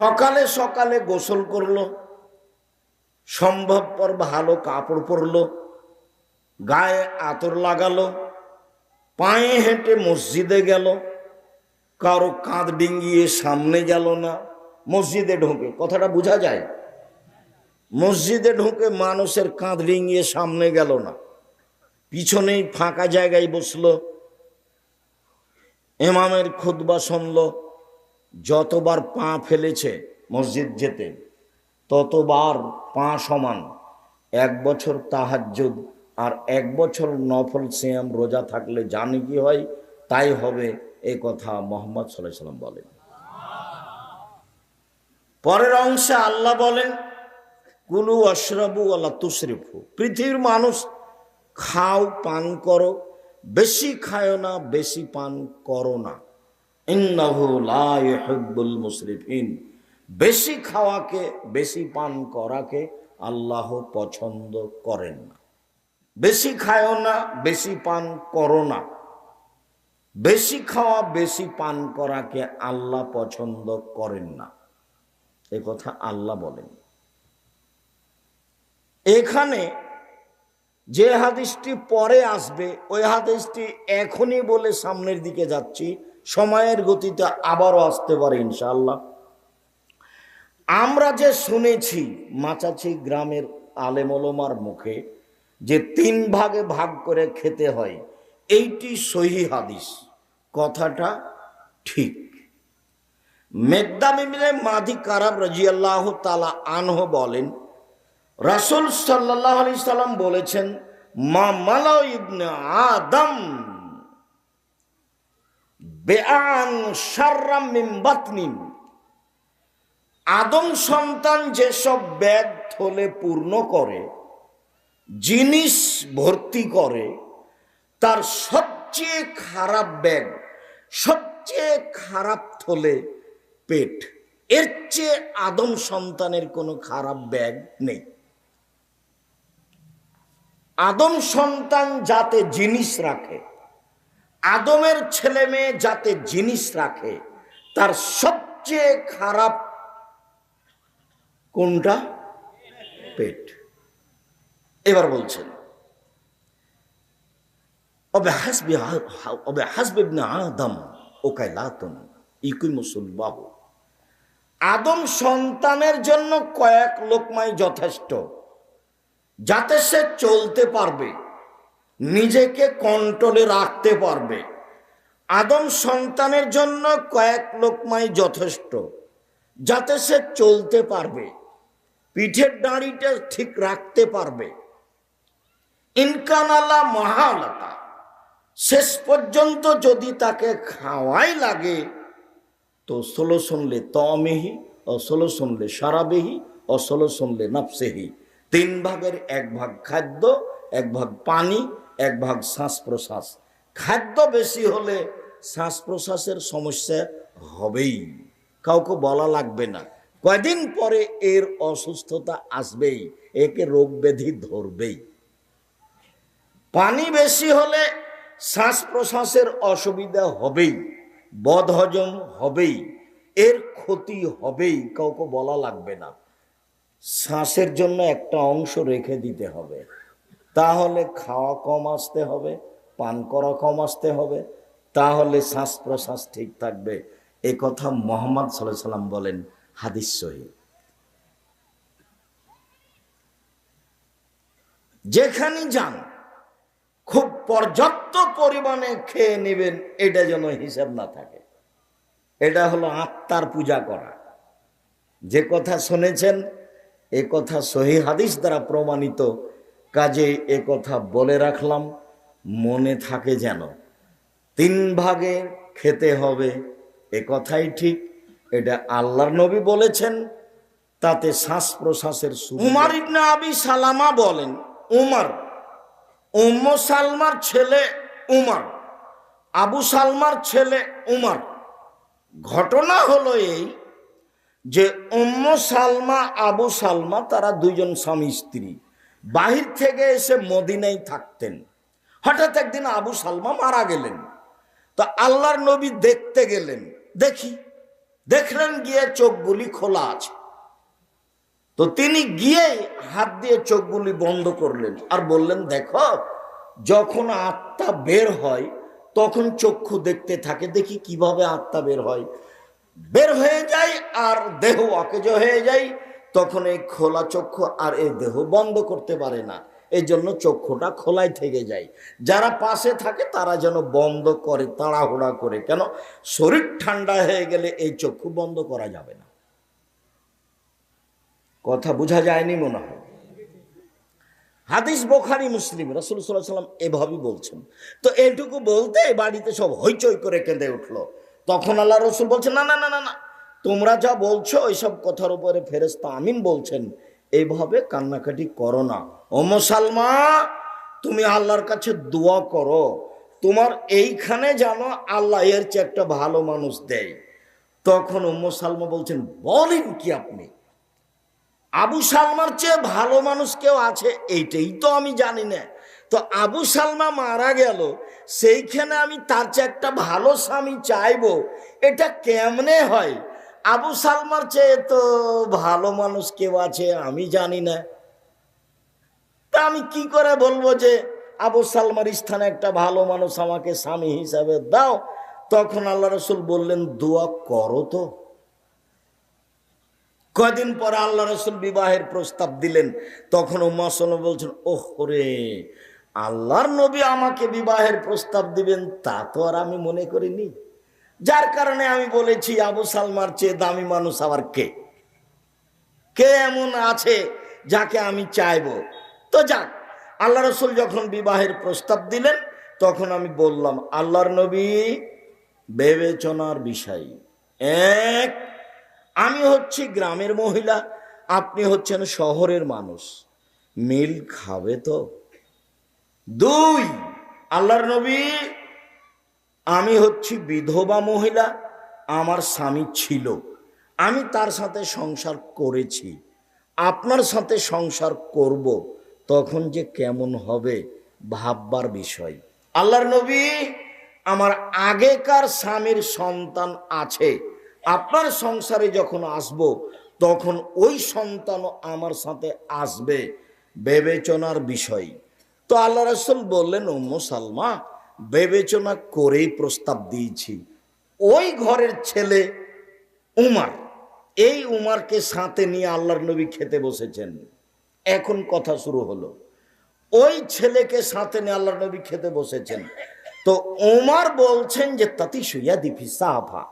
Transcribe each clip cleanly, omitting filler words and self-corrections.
সকালে সকালে গোসল করলো, সম্ভবপর ভালো কাপড় পরলো, গায়ে আতর লাগালো, পায়ে হেঁটে মসজিদে গেল, কারো কাঁধ ডিঙ্গিয়ে সামনে গেল না। মসজিদে ঢোকে, কথাটা বোঝা যায়? মসজিদে ঢুকে মানুষের কাঁধ ডিঙ্গিয়ে সামনে গেল না, পিছনেই ফাঁকা জায়গায় বসলো, ইমামের খুতবা শুনলো। যতবার পা ফেলেছে মসজিদ যেতে ততবার পা সমান। 1 বছর তাহাজ্জুদ আর 1 বছর নফল সিয়াম রোজা থাকলে জানি কি হয়, তাই হবে। এই কথা মুহাম্মদ সাল্লাল্লাহু আলাইহি ওয়াসাল্লাম বলেন। পরের অংশে আল্লাহ বলেন, কুলু ওয়াশরাবু ওয়ালা তুসরিফু। পৃথিবীর মানুষ, খাও পান করো, বেশি খায়ো না, বেশি পান করো না। ইন্নাহু লা ইউহিব্বুল মুসরিফিন। বেশি খাওয়াকে, বেশি পান করাকে আল্লাহ পছন্দ করেন না। বেশি খায়ও না, বেশি পান করো না। বেশি খাওয়া, বেশি পান করাকে আল্লাহ পছন্দ করেন না, এ কথা আল্লাহ বলেন। এখানে যে হাদিসটি পরে আসবে ওই হাদিসটি এখনই বলে সামনের দিকে যাচ্ছি, সময়ের গতিতে আবারও আসতে পারে ইনশাআল্লাহ। আমরা যে শুনেছি মাচাছি গ্রামের আলেম ওলামার মুখে যে 3 ভাগে ভাগ করে খেতে হয়, এইটি সহিহ হাদিস, কথাটা ঠিক। মেকদাম ইবনে মাদি কারাব রাদিয়াল্লাহু তাআলা আনহু বলেন, রাসূল সাল্লাল্লাহু আলাইহি সাল্লাম বলেছেন, মা মালা ইবনে আদম বেআন শাররাম মিন বাতনিন। আদম সন্তান যেসব ব্যাগ থলে পূর্ণ করে, জিনিস ভর্তি করে, তার সবচেয়ে খারাপ ব্যাগ, সবচেয়ে খারাপ থলে পেট। এর চেয়ে আদম সন্তানের কোনো খারাপ ব্যাগ নেই। আদম সন্তান যাতে জিনিস রাখে, আদমের ছেলে মেয়ে যাতে জিনিস রাখে, তার সবচেয়ে খারাপ কোনটা? পেট। এবার বলছেন, আদম সন্তানের জন্য কয়েক লোকমাই যথেষ্ট, যাতে সে চলতে পারবে, নিজেকে কন্ট্রোলে রাখতে পারবে। আদম সন্তানের জন্য কয়েক লোকমাই যথেষ্ট, যাতে সে চলতে পারবে, পিঠের দাঁড়িটা ঠিক রাখতে পারবে। ইনকানালা মহালতা, শেষ পর্যন্ত যদি তাকে খাওয়াই লাগে তো 16 শুনলে তমেহি, ও 16 শুনলে সারাবেহি, ও 16 শুনলে নফসেহি। 3 ভাগের 1 ভাগ খাদ্য, 1 ভাগ পানি, 1 ভাগ শ্বাস প্রশ্বাস। খাদ্য বেশি হলে শ্বাস প্রশ্বাসের সমস্যা হবেই, কাউকে বলা লাগবে না, কয়দিন পরে এর অসুস্থতা আসবেই, একে রোগ ব্যাধি ধরবেই। পানি বেশি হলে শ্বাস প্রশ্বাসের অসুবিধা হবেই, বদহজম হবেই, এর ক্ষতি হবেই, কাউকে বলা লাগবে না। শ্বাসের জন্য একটা অংশ রেখে দিতে হবে, তাহলে খাওয়া কম আসতে হবে, পান করা কম আসতে হবে, তাহলে শ্বাস প্রশ্বাস ঠিক থাকবে। এ কথা মুহাম্মদ সাল্লাল্লাহু আলাইহি সাল্লাম বলেন, হাদিস সহিহ। যেখানে যান খুব পর্যাপ্ত পরিমাণে খেয়ে নেবেন, এটা যেন হিসাব না থাকে। এটা হলো আত্মার পূজা করা। যে কথা শুনেছেন এ কথা সহিহ হাদিস দ্বারা প্রমাণিত, কাজে এ কথা বলে রাখলাম, মনে থাকে যেন। 3 ভাগে খেতে হবে, এ কথাই ঠিক, এটা আল্লাহর নবী বলেছেন, তাতে শ্বাস প্রশ্বাসের। উমর ইবনে আবি সালামা বলেন, উমর, উম্মু সালমার ছেলে উমর, আবু সালমার ছেলে উমর। ঘটনা হলো এই যে উম্মু সালমা আবু সালমা তারা 2 জন স্বামী স্ত্রী বাহির থেকে এসে মদিনায় থাকতেন। হঠাৎ একদিন আবু সালমা মারা গেলেন, তো আল্লাহর নবী দেখতে গেলেন, দেখি দেখলেন গিয়ে চোখগুলি খোলা আছে। তো তিনি গিয়ে হাত দিয়ে চোখগুলি বন্ধ করলেন আর বললেন, দেখো, যখন আত্মা বের হয় তখন চক্ষু দেখতে থাকে, দেখি কিভাবে আত্মা বের হয়। বের হয়ে যায় আর দেহ অকেজ হয়ে যায়, তখন এই খোলা চক্ষু আর এই দেহ বন্ধ করতে পারে না, এই জন্য চক্ষুটা খোলাই থেকে যায়। যারা পাশে থাকে তারা যেন বন্ধ করে, তাড়াহুড়া করে, কেন শরীর ঠান্ডা হয়ে গেলে এই চক্ষু বন্ধ করা যাবে না। কথা বোঝা যায়নি মনে হয়। হাদিস বুখারী মুসলিম, রাসূল সাল্লাল্লাহু আলাইহি ওয়াসাল্লাম এভাবেই বলছেন। তো এইটুকু বলতে বাড়িতে সব হইচই করে কেঁদে উঠলো। তখন আল্লাহ রসুল বলছেন, না না না না না, তোমরা যা বলছো ওইসব কথার উপরে ফেরেশতা আমিন বলছেন, এইভাবে কান্নাকাটি করো না। ও মুসলমা, তুমি আল্লাহর কাছে দোয়া করো, তোমার এইখানে জানো আল্লাহ এর চেয়ে একটা ভালো মানুষ দেয়। তখন উম্মু সালমা বলছেন, বলেন কি আপনি? আবু সালমার চেয়ে ভালো মানুষ কেউ আছে? এইটাই তো আমি জানি না। তো আবু সালমা মারা গেল, সেইখানে আমি তার চেয়ে একটা ভালো স্বামী চাইবো, এটা কেমনে হয়? আবু সালমার চেয়ে তো ভালো মানুষ কেউ আছে আমি জানি না, তা আমি কি করে বলবো যে আবু সালমার স্থানে একটা ভালো মানুষ আমাকে স্বামী হিসাবে দাও? তখন আল্লাহ রসুল বললেন, দোয়া করো তো। কয়দিন পরে আল্লাহ রসুল বিবাহের প্রস্তাব দিলেন। তখন উম্মে সালমা বলছেন, ওহ রে, আল্লাহর নবী আমাকে বিবাহের প্রস্তাব দিবেন তা তো আর আমি মনে করিনি। যার কারণে আমি বলেছি, আবু সালমার চেয়ে দামি মানুষ আবার কে কে এমন আছে যাকে আমি চাইবো? তো যাক, আল্লাহ রসুল যখন বিবাহের প্রস্তাব দিলেন তখন আমি বললাম, আল্লাহর নবী, বিবেচনার বিষয় এক, আমি হচ্ছি গ্রামের মহিলা, আপনি হচ্ছেন শহরের মানুষ, মিল খাবে তো? দুই, আল্লাহর নবী, আমি হচ্ছি বিধবা মহিলা, আমার স্বামী ছিল, আমি তার সাথে সংসার করেছি, আপনার সাথে সংসার করব, তখন যে কেমন হবে ভাববার বিষয়। আল্লাহর নবী, আমার আগেকার স্বামীর সন্তান আছে, আপনার সংসারে যখন আসব তখন ওই সন্তানও আমার সাথে আসবে, বিবেচনার বিষয়। তো আল্লাহ রাসূল বললেন, উম্মে সালমা, বিবেচনা করেই প্রস্তাব দিয়েছি। ওই ঘরের ছেলে উমার, এই উমারকে সাথে নিয়ে আল্লাহর নবী খেতে বসেছেন। এখন কথা শুরু হলো, ওই ছেলেকে সাথে নিয়ে আল্লাহর নবী খেতে বসেছেন। তো উমার বলছেন যে, তাতি শুইয়া দিফি সাফা,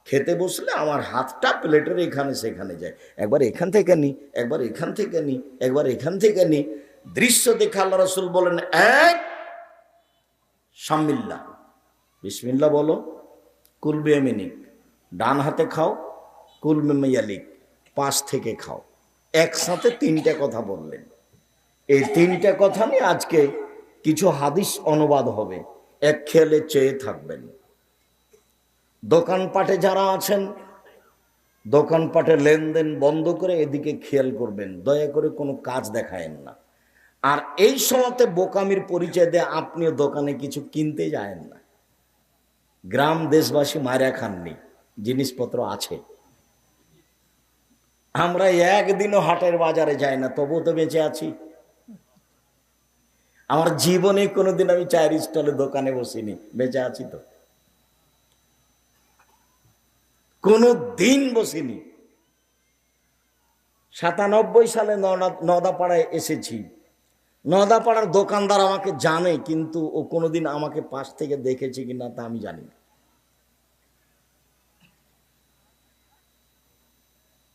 খেতে বসলে আমার হাতটা প্লেটের এখানে সেখানে যায়, একবার এখান থেকে নি, একবার এখান থেকে নি, একবার এখান থেকে নি। দৃশ্য দেখে আল্লাহ রাসূল বলেন, এক, শামিল্লাহ, বিসমিল্লাহ বলো, কুলবে মিনিক, ডান হাতে খাও, কুলবে মাইয়ালিক, পাশ থেকে খাও। একসাথে তিনটা কথা বললেন। এই তিনটা কথা নিয়ে আজকে কিছু হাদিস অনুবাদ হবে, এক খেয়ালে চেয়ে থাকবেন। দোকানপাটে যারা আছেন, দোকানপাটে লেনদেন বন্ধ করে এদিকে খেয়াল করবেন, দয়া করে কোনো কাজ দেখায়েন না। আর এই সময়তে বোকামির পরিচয় দিয়ে আপনিও দোকানে কিছু কিনতে যায়েন না। গ্রাম দেশবাসী মারা খাননি, জিনিসপত্র আছে। আমরা একদিনও হাটের বাজারে যাই না, তবুও তো বেঁচে আছি। আমার জীবনে কোনোদিন আমি চায়ের স্টলে দোকানে বসিনি, বেঁচে আছি তো, কোনো দিন বসিনি। 97 সালে নদাপাড়ায় এসেছি। নদাপাড়ার দোকানদার আমাকে জানে, কিন্তু ও কোনোদিন আমাকে পাশ থেকে দেখেছে কিনা তা আমি জানি না।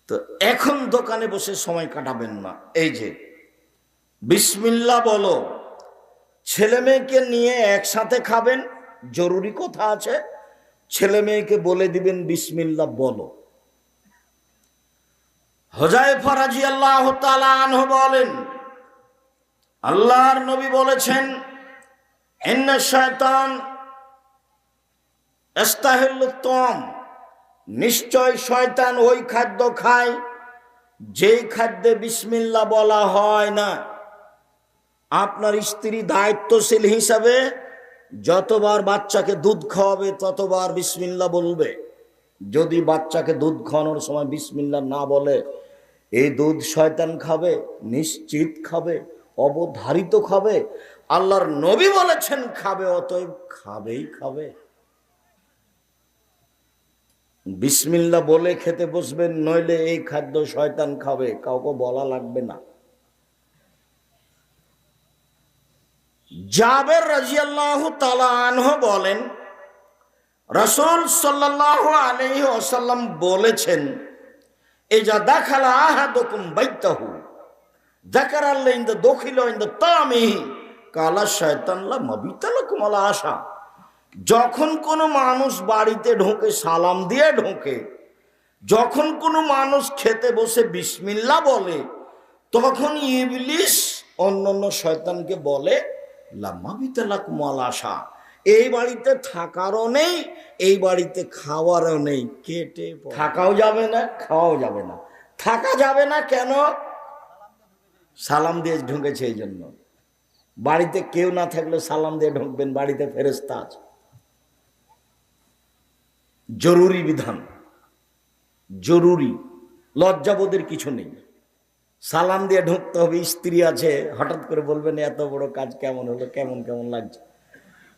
তো এখন দোকানে বসে সময় কাটাবেন না। এই যে বিসমিল্লাহ বলো, ছেলে মেয়েকে নিয়ে একসাথে খাবেন, জরুরি কথা আছে, ছেলে মেয়েকে বলে দিবেন বিসমিল্লাহ বলো। হুযায়ফা রাদিয়াল্লাহু তাআলা আনহু বলেন, আল্লাহর নবী বলেছেন, ইন্না শায়তান ইস্তাহিল্লুত তাম, নিশ্চয় শয়তান ওই খাদ্য খায় যেই খাদ্যে বিসমিল্লাহ বলা হয় না। আপনার স্ত্রী দায়িত্বশীল হিসাবে যতবার বাচ্চাকে দুধ খাওয়াবে ততবার বিসমিল্লাহ বলবে। যদি বাচ্চাকে দুধ খাওয়ানোর সময় বিসমিল্লাহ না বলে, এই দুধ শয়তান খাবে, নিশ্চিত খাবে, অবধারিত খাবে। আল্লাহর নবী বলেছেন খাবে, অতএব খাবেই খাবে। বিসমিল্লাহ বলে খেতে বসবেন, নইলে এই খাদ্য শয়তান খাবে, কাউকে বলা লাগবে না। জাবের রাদিয়াল্লাহু তাআলা আনহু বলেন, রাসূল সাল্লাল্লাহু আলাইহি ওয়াসাল্লাম বলেছেন, ইজা দাখালা আহাদুকুম বাইতাহু যাকারাল্লাহ ইনদা দখিলা ইনদা তামিহি কালা শায়তান লা মাবিতা লাকুম আলা আশা। যখন কোনো মানুষ বাড়িতে ঢোকে সালাম দিয়ে ঢোকে, যখন কোনো মানুষ খেতে বসে বিসমিল্লাহ বলে, তখন ইবলিস অন্যান্য শয়তানকে বলে লা মাবিতা লাকুম আলা আশা, এই বাড়িতে থাকারও নেই, এই বাড়িতে খাওয়ারও নেই। কেটে থাকাও যাবে না, খাওয়াও যাবে না। থাকা যাবে না কেন? সালাম দিয়ে ঢুকেছে এই জন্য। বাড়িতে কেউ না থাকলে সালাম দিয়ে ঢুকবেন, বাড়িতে ফেরেশতা আছে। জরুরি বিধান, জরুরি, লজ্জাবোধের কিছু নেই। সালাম দিয়ে ঢুকতে হবে। স্ত্রী আছে, হঠাৎ করে বলবেন এত বড় কাজ কেমন হলো, কেমন কেমন লাগছে,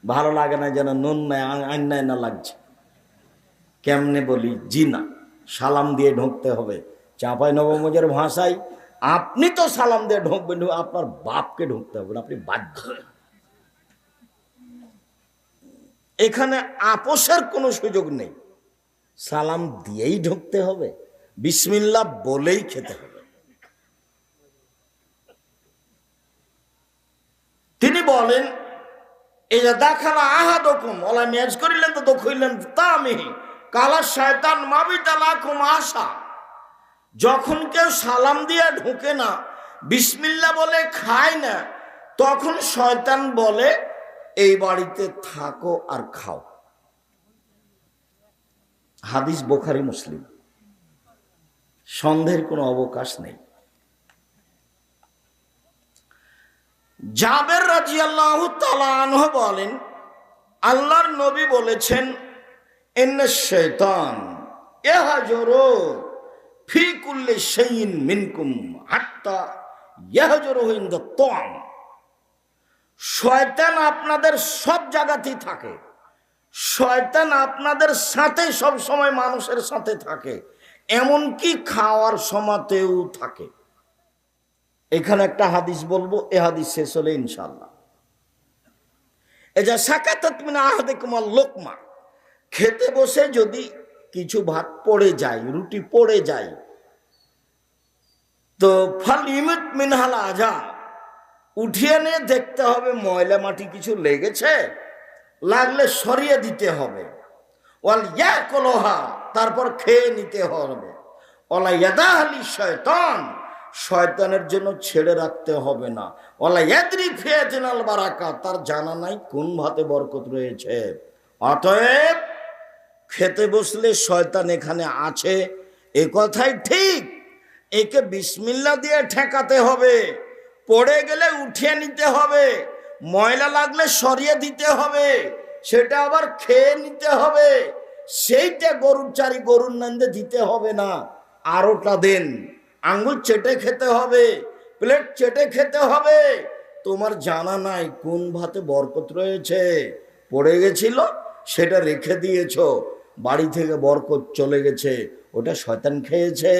ভালো লাগে না, যেন নুন নাই আন্নায় না লাগছে। কেমনে বলি? জি না, সালাম দিয়ে ঢুকতে হবে। চাঁপাই নবমজের ভাষায় আপনি তো সালাম দিয়ে ঢুকবেন, আপনার বাপকে ঢুকতে হবে, আপনি বাধ্য। এখানে আপোষের কোনো সুযোগ নেই, সালাম দিয়েই ঢুকতে হবে, বিসমিল্লাহ বলেই খেতে হবে। তিনি বলেন, এই যে দেখালা আহাদুকুম ওলা মেজ করিলেন তো দখইলেন তামিহি কালা শয়তান মাবিতা লাকুম আশা। যখন কেউ সালাম দিয়ে ঢুকে না, বিসমিল্লাহ বলে খায় না, তখন শয়তান বলে এই বাড়িতে থাকো আর খাও। হাদিস বুখারী মুসলিম, সন্দেহের কোনো অবকাশ নেই। জাবের রাদিয়াল্লাহু তাআলা আনহু বলেন, আল্লাহর নবী বলেছেন, ইন্নাশ শাইতান ইয়াহজুরু ফি কুল্লি শাইইন মিনকুম হাত্তা ইয়াহজুরু ইনদা তাম। শয়তান আপনাদের সব জায়গাতেই থাকে, শয়তান আপনাদের সাথে সব সময় মানুষের সাথে থাকে, এমনকি খাওয়ার সময়তেও থাকে। এখানে একটা হাদিস বলবো, এ হাদিস শেষ হলে ইনশাআল্লাহ। এজা সাকাতাত মিন আহাদিকুম আল-লুকমা, খেতে বসে যদি কিছু ভাত পড়ে যায়, রুটি পড়ে যায়, তো ফালিমিত মিনহাল আজা, উঠিয়ে নিয়ে দেখতে হবে ময়লা মাটি কিছু লেগেছে, লাগলে সরিয়ে দিতে হবে। ওয়াল ইয়াকুলহা, তারপর খেয়ে নিতে হবে। ওয়ালা ইয়াদাহলি শয়তান, শয়তানের জন্য ছেড়ে রাখতে হবে না। ওয়ালা ইয়াদরি ফিয়াতিনাল বারাকা, তার জানা নাই কোন ভাতে বরকত রয়েছে। অতএব খেতে বসলে শয়তান এখানে আছে, এ কথাই ঠিক। একে বিসমিল্লাহ দিয়ে ঠেকাতে হবে, পড়ে গেলে উঠিয়ে নিতে হবে, ময়লা লাগলে সরিয়ে দিতে হবে, সেটা আবার খেয়ে নিতে হবে। সেইটা গরুর চারি গরুর নান্দে দিতে হবে না, আরোটা দেন। আঙ্গুল চেটে খেতে হবে, প্লেট চেটে খেতে হবে। তোমার জানা নাই কোন ভাতে বরকত রয়েছে, পড়ে গেছিল সেটা রেখে দিয়েছো, বাড়ি থেকে বরকত চলে গেছে, ওটা শয়তান খেয়েছে।